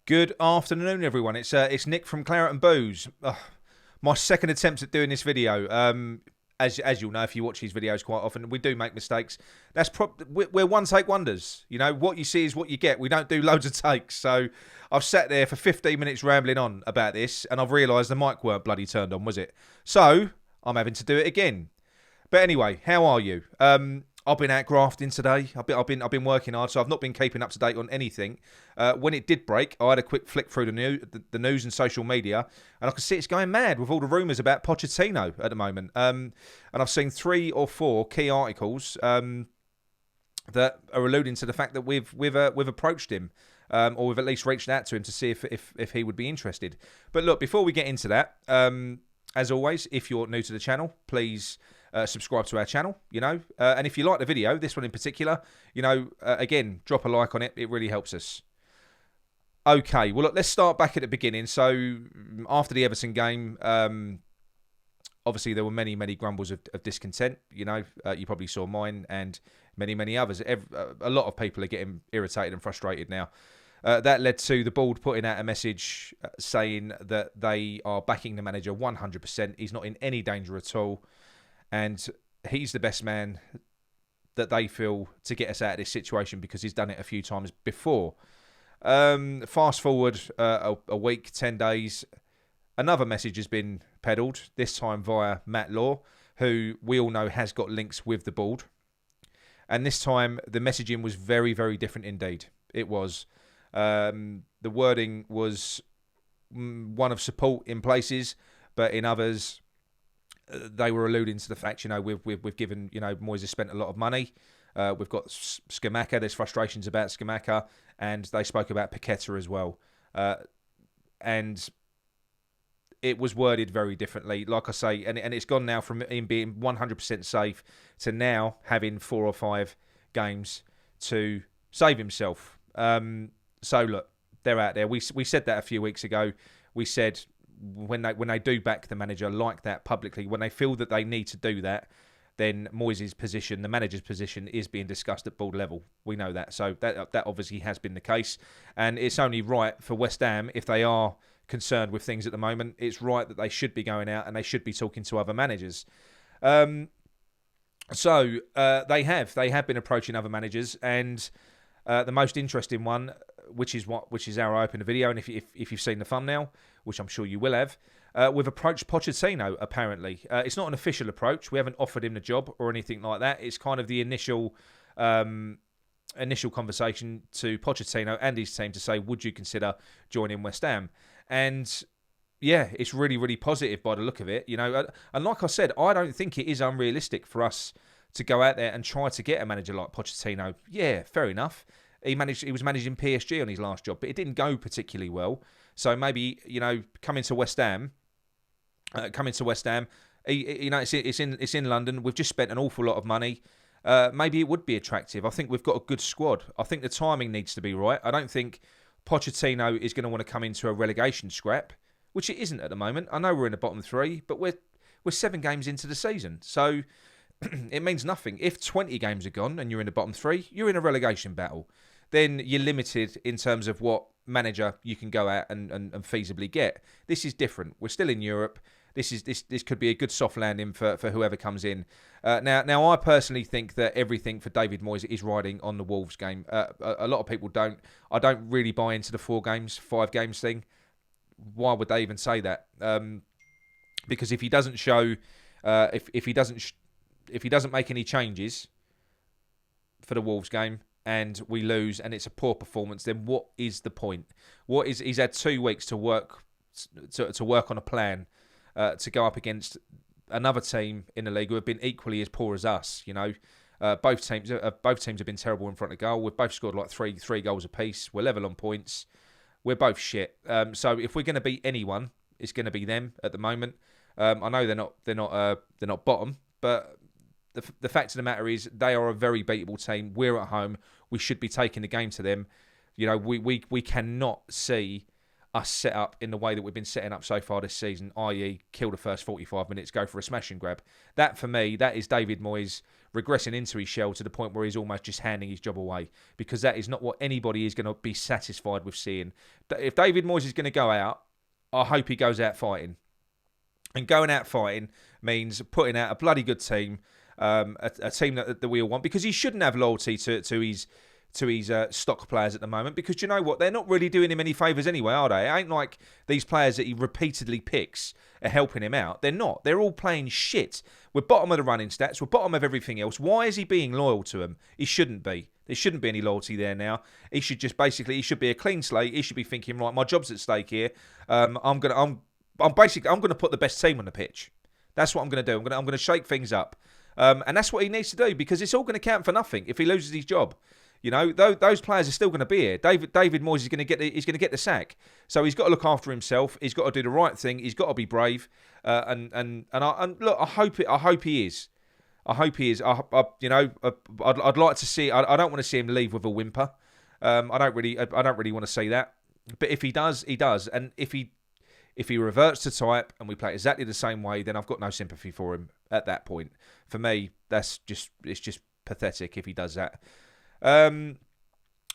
Good afternoon, everyone. It's Nick from Claret and Booze. My second attempt at doing this video. As you'll know, if you watch these videos quite often, we do make mistakes. We're one take wonders. You know, what you see is what you get. We don't do loads of takes. So I've sat there for 15 minutes rambling on about this, and I've realised the mic weren't bloody turned on, was it? So I'm having to do it again. But anyway, how are you? I've been out grafting today. I've been working hard, so I've not been keeping up to date on anything. When it did break, I had a quick flick through the news and social media, and I could see it's going mad with all the rumours about Pochettino at the moment. And I've seen 3 or 4 key articles that are alluding to the fact that we've approached him, or we've at least reached out to him to see if he would be interested. But look, before we get into that, as always, if you're new to the channel, please subscribe to our channel, and if you like the video, this one in particular, again, drop a like on it. It really helps us. Okay, well, look, let's start back at the beginning. So after the Everton game, obviously there were many grumbles of discontent. You probably saw mine and many others. A lot of people are getting irritated and frustrated now. That led to the board putting out a message saying that they are backing the manager 100%. He's not in any danger at all. And he's the best man that they feel to get us out of this situation because he's done it a few times before. Fast forward a week, 10 days, another message has been peddled, this time via Matt Law, who we all know has got links with the board. And this time the messaging was very different indeed. It was. The wording was one of support in places, but in others they were alluding to the fact, we've given, Moyes has spent a lot of money. We've got Scamacca. There's frustrations about Scamacca, and they spoke about Pochettino as well. And it was worded very differently, like I say, and it's gone now from him being 100% safe to now having 4 or 5 games to save himself. So look, they're out there. We said that a few weeks ago. We said when they do back the manager like that publicly, when they feel that they need to do that, then Moyes' position, the manager's position, is being discussed at board level. We know that. So that obviously has been the case. And it's only right for West Ham, if they are concerned with things at the moment, it's right that they should be going out and they should be talking to other managers. So they have been approaching other managers, and the most interesting one, which is our opener video, and if you've seen the thumbnail, which I'm sure you will have, we've approached Pochettino. Apparently, it's not an official approach. We haven't offered him the job or anything like that. It's kind of the initial conversation to Pochettino and his team to say, would you consider joining West Ham? And yeah, it's really positive by the look of it. And like I said, I don't think it is unrealistic for us to go out there and try to get a manager like Pochettino. Yeah, fair enough. He was managing PSG on his last job, but it didn't go particularly well. So maybe, coming to West Ham, it's in London. We've just spent an awful lot of money. Maybe it would be attractive. I think we've got a good squad. I think the timing needs to be right. I don't think Pochettino is going to want to come into a relegation scrap, which it isn't at the moment. I know we're in the bottom 3, but we're 7 games into the season. So it means nothing. If 20 games are gone and you're in the bottom 3, you're in a relegation battle. Then you're limited in terms of what manager you can go out and feasibly get. This is different. We're still in Europe. This could be a good soft landing for whoever comes in. Now I personally think that everything for David Moyes is riding on the Wolves game. A lot of people don't. I don't really buy into the 4 games, 5 games thing. Why would they even say that? Because if he doesn't show, if he doesn't make any changes for the Wolves game, and we lose and it's a poor performance, then what is the point? He's had 2 weeks to work on a plan to go up against another team in the league who have been equally as poor as us. Both teams have been terrible in front of goal. We've both scored like three goals apiece. We're level on points. We're both shit. So if we're going to beat anyone, it's going to be them at the moment. I know they're not bottom, but the fact of the matter is they are a very beatable team. We're at home. We should be taking the game to them. We cannot see us set up in the way that we've been setting up so far this season, i.e. kill the first 45 minutes, go for a smash and grab. That, for me, that is David Moyes regressing into his shell to the point where he's almost just handing his job away, because that is not what anybody is going to be satisfied with seeing. If David Moyes is going to go out, I hope he goes out fighting. And going out fighting means putting out a bloody good team, a team that we all want, because he shouldn't have loyalty to his stock players at the moment, because you know what? They're not really doing him any favours anyway, are they? It ain't like these players that he repeatedly picks are helping him out. They're not. They're all playing shit. We're bottom of the running stats. We're bottom of everything else. Why is he being loyal to them? He shouldn't be. There shouldn't be any loyalty there now. He should just basically, he should be a clean slate. He should be thinking, right, my job's at stake here. I'm gonna put the best team on the pitch. That's what I'm gonna do. I'm gonna shake things up. And that's what he needs to do, because it's all going to count for nothing if he loses his job. You know, those players are still going to be here. David Moyes is going to get the sack. So he's got to look after himself. He's got to do the right thing. He's got to be brave. And look, I hope he is. I hope he is. I'd like to see. I don't want to see him leave with a whimper. I don't really want to see that. But if he does, he does. And if he reverts to type and we play exactly the same way, then I've got no sympathy for him at that point. For me, it's just pathetic if he does that.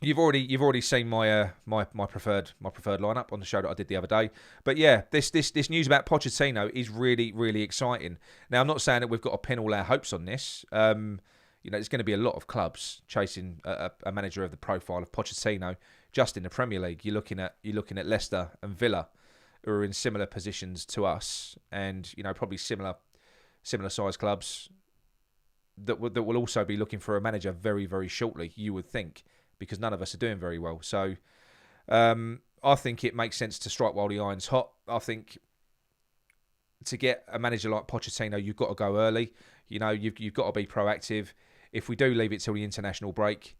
You've already seen my preferred lineup on the show that I did the other day. But yeah, this news about Pochettino is really, really exciting. Now, I'm not saying that we've got to pin all our hopes on this. There's going to be a lot of clubs chasing a manager of the profile of Pochettino just in the Premier League. You're looking at Leicester and Villa, who are in similar positions to us, and probably similar size clubs that will also be looking for a manager very, very shortly, you would think, because none of us are doing very well. So I think it makes sense to strike while the iron's hot. I think to get a manager like Pochettino, you've got to go early. You've got to be proactive. If we do leave it till the international break,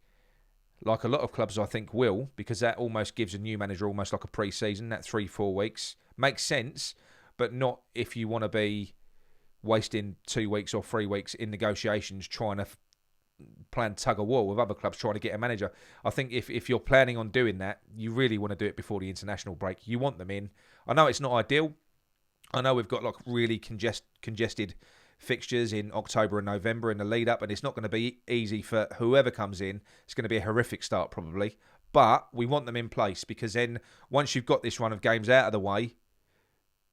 like a lot of clubs I think will, because that almost gives a new manager almost like a pre-season, that 3-4 weeks. Makes sense, but not if you want to be wasting 2 weeks or 3 weeks in negotiations trying to plan tug of war with other clubs trying to get a manager. I think if you're planning on doing that, you really want to do it before the international break. You want them in. I know it's not ideal. I know we've got like really congested fixtures in October and November in the lead up, and it's not going to be easy for whoever comes in. It's going to be a horrific start probably, but we want them in place, because then once you've got this run of games out of the way,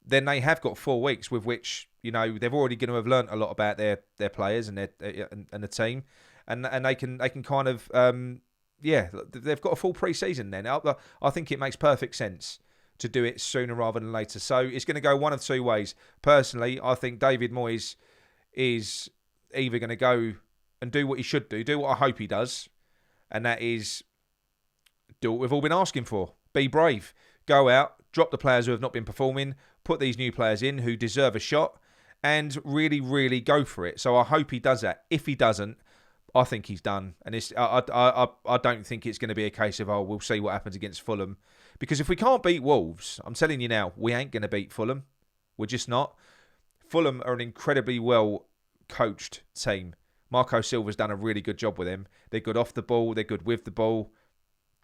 then they have got 4 weeks with which they're already going to have learnt a lot about their players and the team, and they can kind of they've got a full pre-season then. I think it makes perfect sense to do it sooner rather than later. So it's going to go one of two ways. Personally, I think David Moyes is either going to go and do what he should do what I hope he does, and that is do what we've all been asking for. Be brave. Go out, drop the players who have not been performing, put these new players in who deserve a shot, and really, really go for it. So I hope he does that. If he doesn't, I think he's done. And I don't think it's going to be a case of, we'll see what happens against Fulham. Because if we can't beat Wolves, I'm telling you now, we ain't going to beat Fulham. We're just not. Fulham are an incredibly well-coached team. Marco Silva's done a really good job with them. They're good off the ball. They're good with the ball.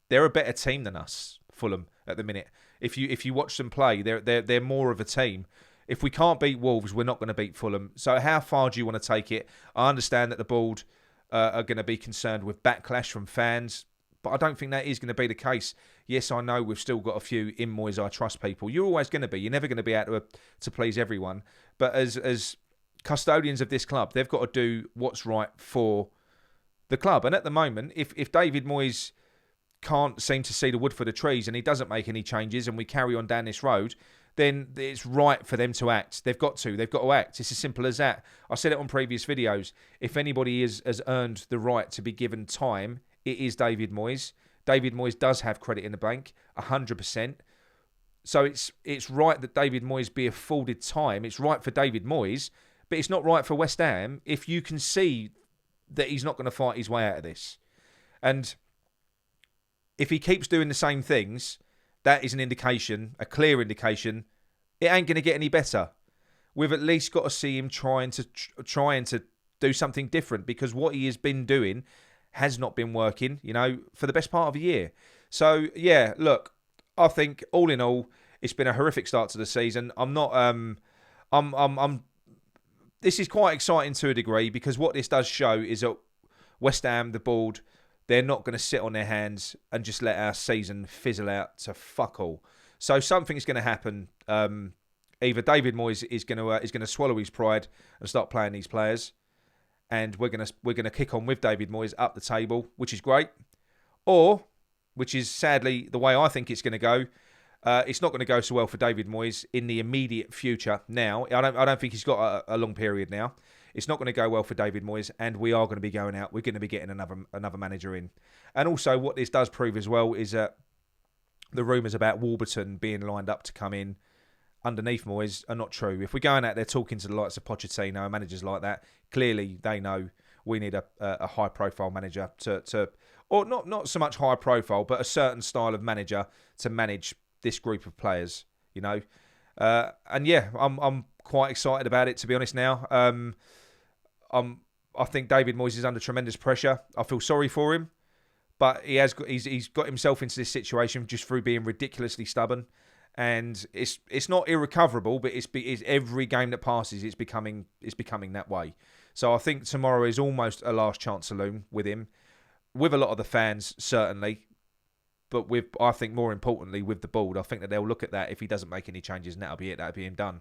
They're a better team than us, Fulham, at the minute. If you watch them play, they're more of a team. If we can't beat Wolves, we're not going to beat Fulham. So how far do you want to take it? I understand that the board are going to be concerned with backlash from fans, but I don't think that is going to be the case. Yes, I know we've still got a few in Moyes I trust people. You're always going to be. You're never going to be able to please everyone. But as custodians of this club, they've got to do what's right for the club. And at the moment, if David Moyes can't seem to see the wood for the trees and he doesn't make any changes and we carry on down this road, then it's right for them to act. They've got to act. It's as simple as that. I said it on previous videos. If anybody has earned the right to be given time, it is David Moyes. David Moyes does have credit in the bank, 100%. So it's right that David Moyes be afforded time. It's right for David Moyes, but it's not right for West Ham if you can see that he's not going to fight his way out of this. And if he keeps doing the same things, that is an indication, a clear indication, it ain't going to get any better. We've at least got to see him trying to do something different, because what he has been doing has not been working, for the best part of a year. So, yeah, look, I think all in all, It's been a horrific start to the season. I'm not. I'm. This is quite exciting to a degree because what this does show is that West Ham, the board, they're not going to sit on their hands and just let our season fizzle out to fuck all. So something's going to happen. Either David Moyes is going to swallow his pride and start playing these players, and we're going to kick on with David Moyes up the table, which is great, or, which is sadly the way I think it's going to go, it's not going to go so well for David Moyes in the immediate future. Now, I don't think he's got a long period now. It's not going to go well for David Moyes, and we are going to be going out. We're going to be getting another manager in, and also what this does prove as well is that the rumours about Warburton being lined up to come in underneath Moyes are not true. If we're going out there talking to the likes of Pochettino and managers like that, clearly they know we need a high-profile manager or not so much high-profile, but a certain style of manager to manage this group of players. You know, and yeah, I'm quite excited about it, to be honest. Now, I think David Moyes is under tremendous pressure. I feel sorry for him, but he's got himself into this situation just through being ridiculously stubborn. And it's not irrecoverable, but it's every game that passes, it's becoming that way. So I think tomorrow is almost a last chance saloon with him, with a lot of the fans certainly, but I think more importantly with the board. I think that they'll look at that if he doesn't make any changes, and that'll be it. That'll be him done.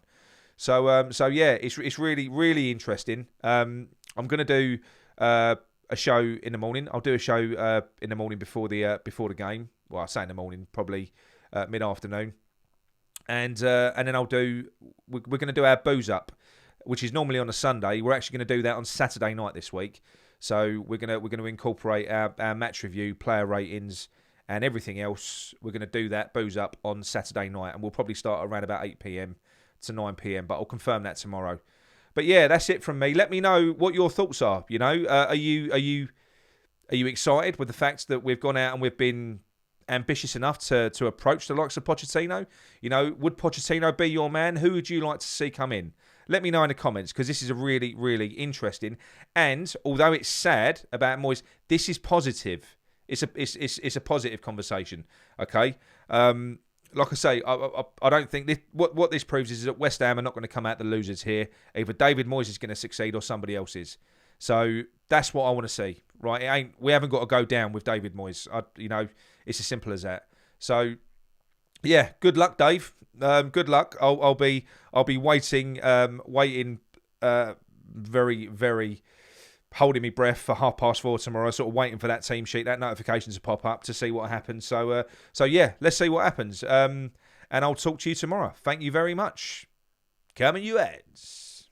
So yeah, it's really really interesting. I'm gonna do a show in the morning. I'll do a show in the morning before the game. Well, I say in the morning, probably mid afternoon. And then we're going to do our booze up, which is normally on a Sunday. We're actually going to do that on Saturday night this week. So we're going to incorporate our match review, player ratings, and everything else. We're going to do that booze up on Saturday night, and we'll probably start around about 8 p.m. to 9 p.m. But I'll confirm that tomorrow. But yeah, that's it from me. Let me know what your thoughts are. You know, are you excited with the fact that we've gone out and we've been ambitious enough to approach the likes of Pochettino? You know, would Pochettino be your man? Who would you like to see come in? Let me know in the comments, because this is a really, really interesting. And although it's sad about Moyes, this is positive. It's a positive conversation. Okay. Like I say, I don't think this. What this proves is that West Ham are not going to come out the losers here. Either David Moyes is going to succeed or somebody else is. So that's what I want to see, right? We haven't got to go down with David Moyes. It's as simple as that. So, yeah, good luck, Dave. Good luck. I'll be waiting, very, very holding my breath for 4:30 tomorrow. Sort of waiting for that team sheet, that notification to pop up to see what happens. So yeah, let's see what happens. And I'll talk to you tomorrow. Thank you very much. Come on, you Eds.